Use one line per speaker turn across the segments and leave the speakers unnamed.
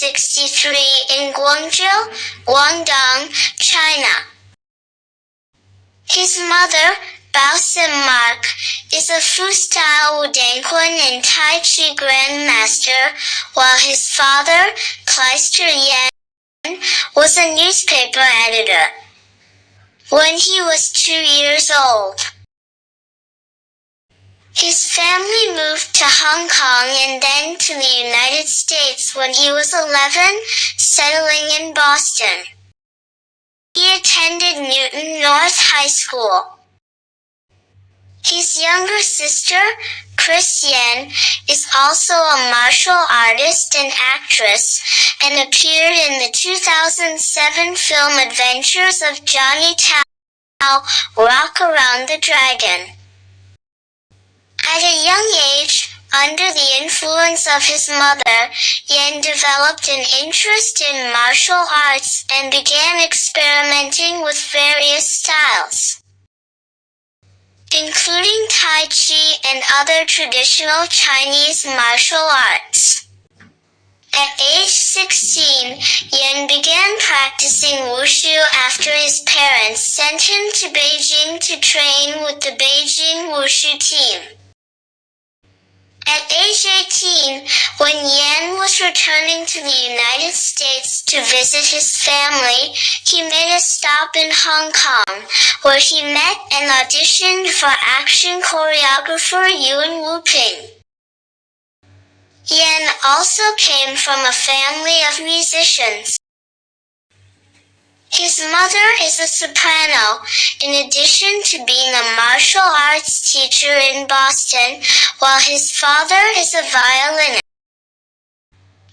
1963 in Guangzhou, Guangdong, China. His mother, Bao Sim Mark, is a freestyle Wudangquan and Tai Chi grandmaster, while his father, Kleister Yan, was a newspaper editor. When he was 2 years old, his family moved to Hong Kong and then to the United States when he was 11, settling in Boston. He attended Newton North High School. His younger sister, Chris Yen, is also a martial artist and actress, and appeared in the 2007 film Adventures of Johnny Tao, Rock Around the Dragon. At a young age, under the influence of his mother, Yen developed an interest in martial arts and began experimenting with various styles, including Tai Chi and other traditional Chinese martial arts. At age 16, Yen began practicing wushu after his parents sent him to Beijing to train with the Beijing Wushu team. At age 18, when Yan was returning to the United States to visit his family, he made a stop in Hong Kong, where he met and auditioned for action choreographer Yuen Wu-ping. Yan also came from a family of musicians. His mother is a soprano, in addition to being a martial arts teacher in Boston, while his father is a violinist.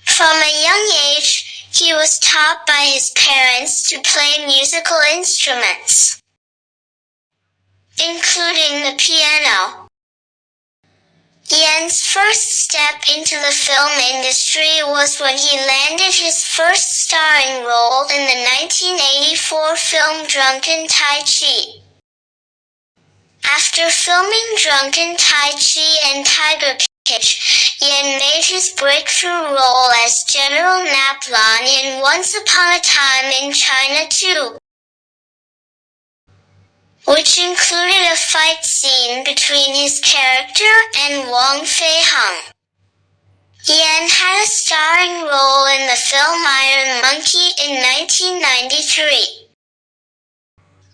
From a young age, he was taught by his parents to play musical instruments, including the piano. Yen's first step into the film industry was when he landed his first starring role in the 1984 film Drunken Tai Chi. After filming Drunken Tai Chi and Tiger Kitch, Yen made his breakthrough role as General Naplan in Once Upon a Time in China 2, which included a fight scene between his character and Wong Fei-hung. Yen had a starring role in the film Iron Monkey in 1993.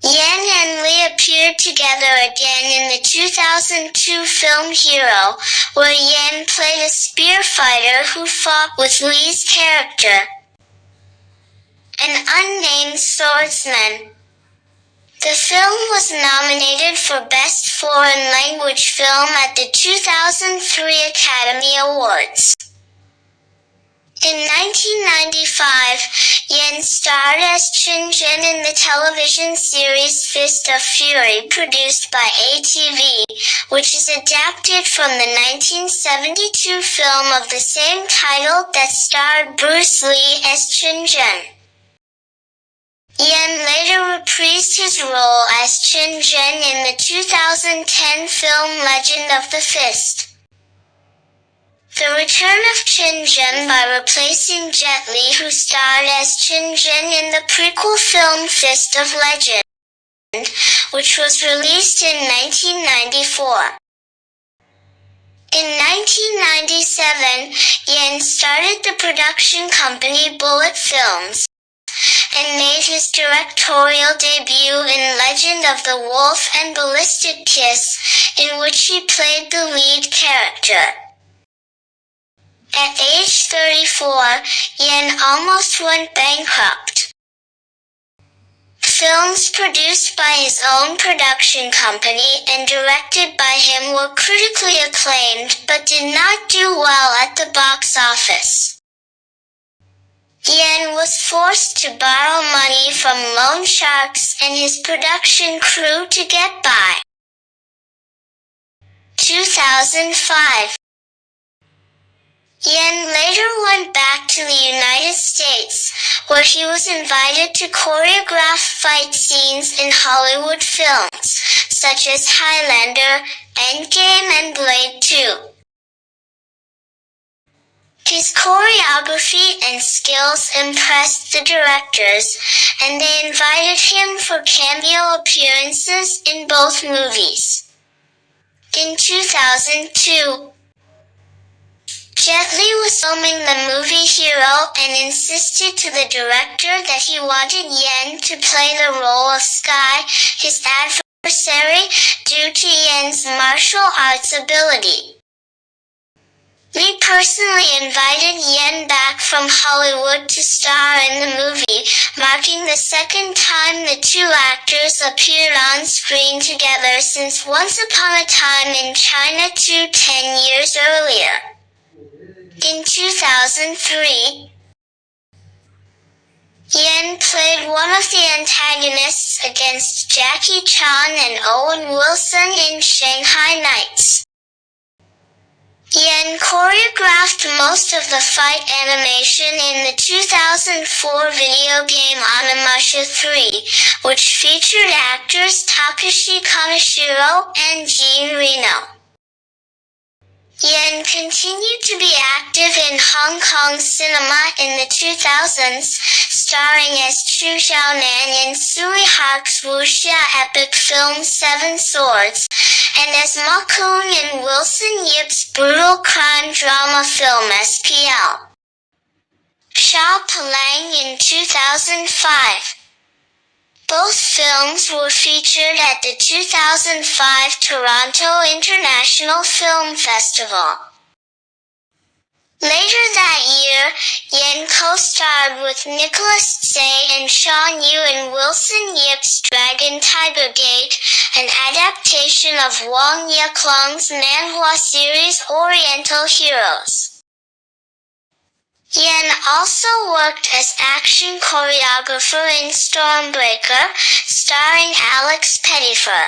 Yen and Lee appeared together again in the 2002 film Hero, where Yen played a spear fighter who fought with Lee's character, an unnamed swordsman. The film was nominated for Best Foreign Language Film at the 2003 Academy Awards. In 1995, Yen starred as Chen Zhen in the television series Fist of Fury produced by ATV, which is adapted from the 1972 film of the same title that starred Bruce Lee as Chen Zhen. Yen later reprised his role as Chen Zhen in the 2010 film Legend of the Fist. The return of Chen Zhen by replacing Jet Li, who starred as Chen Zhen in the prequel film Fist of Legend, which was released in 1994. In 1997, Yen started the production company Bullet Films, and made his directorial debut in Legend of the Wolf and Ballistic Kiss, in which he played the lead character. At age 34, Yen almost went bankrupt. Films produced by his own production company and directed by him were critically acclaimed but did not do well at the box office. Yen was forced to borrow money from loan sharks and his production crew to get by. 2005. Yen later went back to the United States, where he was invited to choreograph fight scenes in Hollywood films, such as Highlander, Endgame and Blade 2. His choreography and skills impressed the directors, and they invited him for cameo appearances in both movies. In 2002, Jet Li was filming the movie Hero and insisted to the director that he wanted Yen to play the role of Sky, his adversary, due to Yen's martial arts ability. Li personally invited Yen back from Hollywood to star in the movie, marking the second time the two actors appeared on screen together since Once Upon a Time in China 10 years earlier. In 2003, Yen played one of the antagonists against Jackie Chan and Owen Wilson in Shanghai Nights. Yen choreographed most of the fight animation in the 2004 video game Onimusha 3, which featured actors Takashi Kaneshiro and Jean Reno. Yen continued to be active in Hong Kong cinema in the 2000s, starring as Chu Xiaonan in Sui Hark's wuxia epic film Seven Swords, and as Ma Kun in Wilson Yip's brutal crime drama film SPL. Sha Palang in 2005. Both films were featured at the 2005 Toronto International Film Festival. Later that year, Yen co-starred with Nicholas Tsay and Sean Yu in Wilson Yip's Dragon Tiger Gate, an adaptation of Wang Yeklong's manhwa series Oriental Heroes. Yen also worked as action choreographer in Stormbreaker, starring Alex Pettyfer.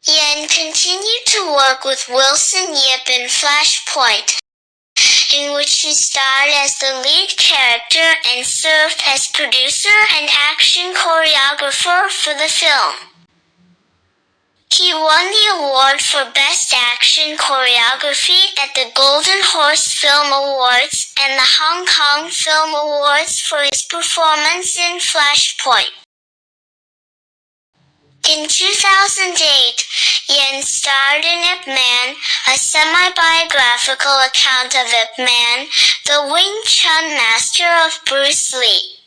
Yen continued to work with Wilson Yip in Flashpoint, in which he starred as the lead character and served as producer and action choreographer for the film. He won the award for Best Action Choreography at the Golden Horse Film Awards and the Hong Kong Film Awards for his performance in Flashpoint. In 2008, Yen starred in Ip Man, a semi-biographical account of Ip Man, the Wing Chun master of Bruce Lee.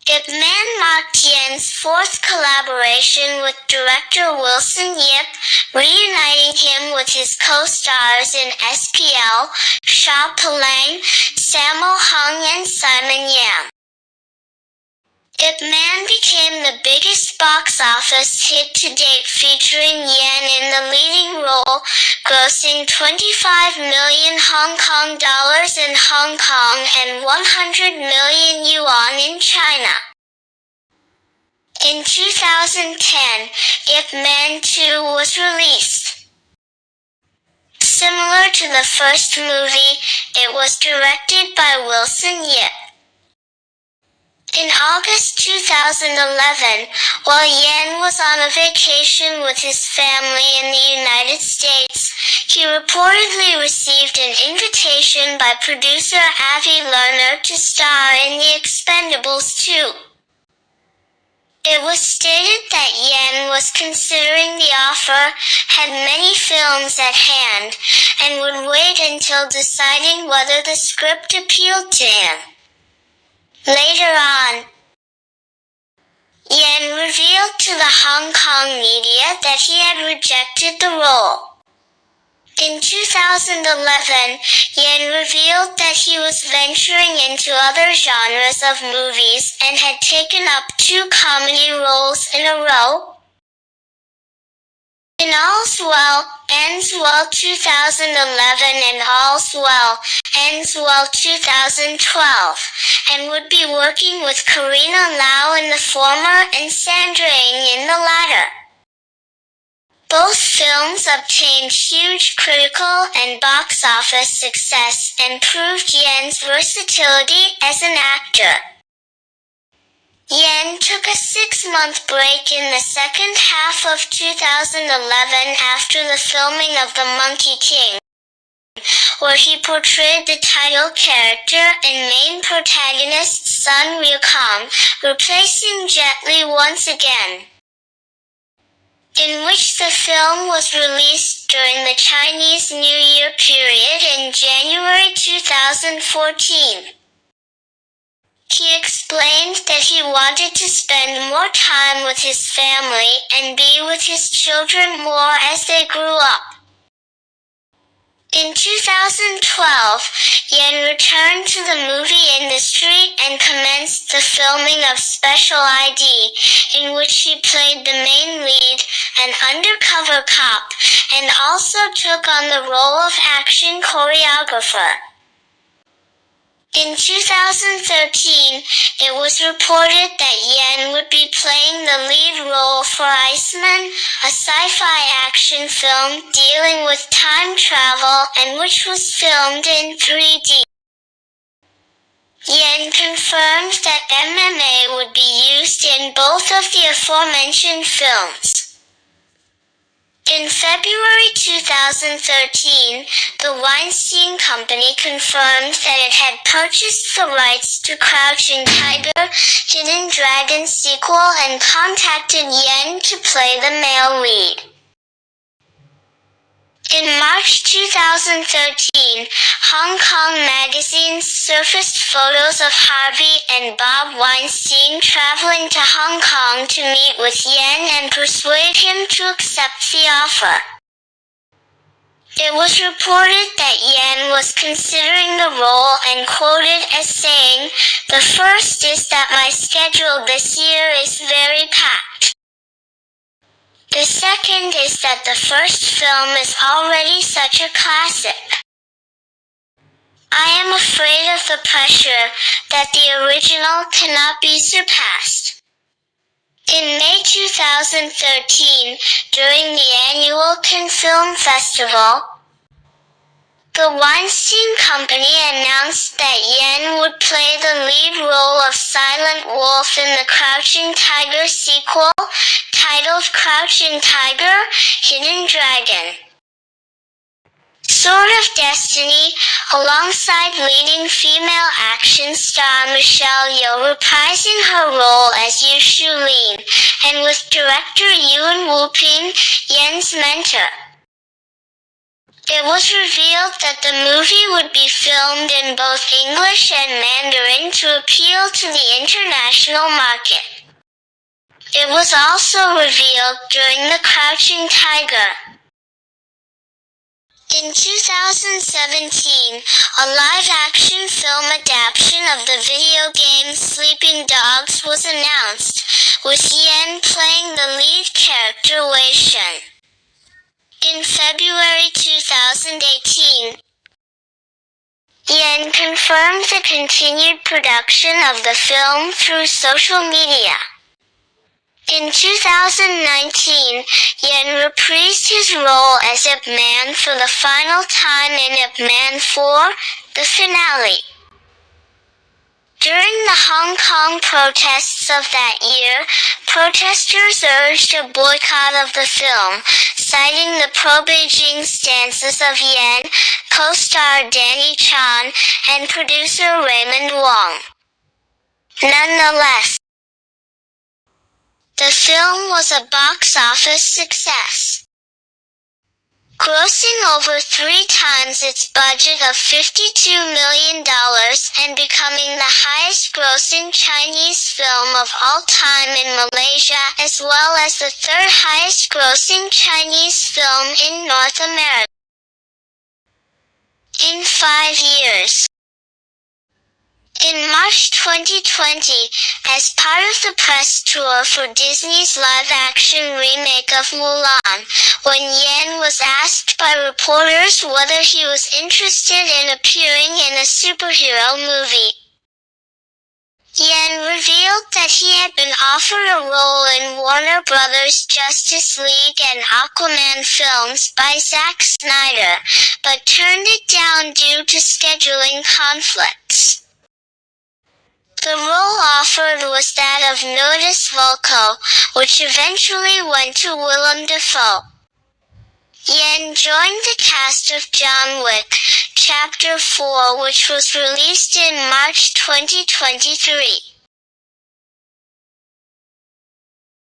Ip Man marked Yen's fourth collaboration with director Wilson Yip, reuniting him with his co-stars in SPL, Sha Palang, Sammo Hung and Simon Yam. Ip Man became the biggest box office hit to date, featuring Yen in the leading role, grossing 25 million Hong Kong dollars in Hong Kong and 100 million yuan in China. In 2010, Ip Man 2 was released. Similar to the first movie, it was directed by Wilson Yip. In August 2011, while Yen was on a vacation with his family in the United States, he reportedly received an invitation by producer Avi Lerner to star in The Expendables 2. It was stated that Yen was considering the offer, had many films at hand, and would wait until deciding whether the script appealed to him. Later on, Yen revealed to the Hong Kong media that he had rejected the role. In 2011, Yen revealed that he was venturing into other genres of movies and had taken up 2 comedy roles in a row. In All's Well, Ends Well 2011 and All's Well, Ends Well 2012, and would be working with Karina Lau in the former and Sandra Ng in the latter. Both films obtained huge critical and box office success and proved Yen's versatility as an actor. Yen took a 6-month break in the second half of 2011 after the filming of The Monkey King, where he portrayed the title character and main protagonist Sun Ryukong, replacing Jet Li once again, in which the film was released during the Chinese New Year period in January 2014. He explained that he wanted to spend more time with his family and be with his children more as they grew up. In 2012, Yen returned to the movie industry and commenced the filming of Special ID, in which he played the main lead, an undercover cop, and also took on the role of action choreographer. In 2013, it was reported that Yen would be playing the lead role for Ipman, a sci-fi action film dealing with time travel and which was filmed in 3D. Yen confirmed that MMA would be used in both of the aforementioned films. In February 2013, the Weinstein Company confirmed that it had purchased the rights to Crouching Tiger, Hidden Dragon sequel and contacted Yen to play the male lead. In March 2013, Hong Kong magazines surfaced photos of Harvey and Bob Weinstein traveling to Hong Kong to meet with Yen and persuade him to accept the offer. It was reported that Yen was considering the role and quoted as saying, "The first is that my schedule this year is very packed. The second is that the first film is already such a classic. I am afraid of the pressure that the original cannot be surpassed." In May 2013, during the annual Cannes Film Festival, the Weinstein Company announced that Yen would play the lead role of Silent Wolf in the Crouching Tiger sequel, titled Crouching Tiger, Hidden Dragon. Sword of Destiny, alongside leading female action star Michelle Yeoh reprising her role as Yu Shulin, and with director Yuan Wuping, Yen's mentor. It was revealed that the movie would be filmed in both English and Mandarin to appeal to the international market. It was also revealed during the Crouching Tiger. In 2017, a live-action film adaptation of the video game Sleeping Dogs was announced, with Yen playing the lead character Wei Shen. In February 2018, Yen confirmed the continued production of the film through social media. In 2019, Yen reprised his role as Ip Man for the final time in Ip Man 4, the finale. During the Hong Kong protests of that year, protesters urged a boycott of the film, citing the pro-Beijing stances of Yen, co-star Danny Chan, and producer Raymond Wong. Nonetheless, the film was a box office success, grossing over 3 times its budget of $52 million and becoming the highest-grossing Chinese film of all time in Malaysia, as well as the 3rd highest-grossing Chinese film in North America in 5 years. In March 2020, as part of the press tour for Disney's live-action remake of Mulan, when Yen was asked by reporters whether he was interested in appearing in a superhero movie, Yen revealed that he had been offered a role in Warner Bros. Justice League and Aquaman films by Zack Snyder, but turned it down due to scheduling conflicts. The role offered was that of Nordis Volko, which eventually went to Willem Dafoe. Yen joined the cast of John Wick, Chapter 4, which was released in March 2023.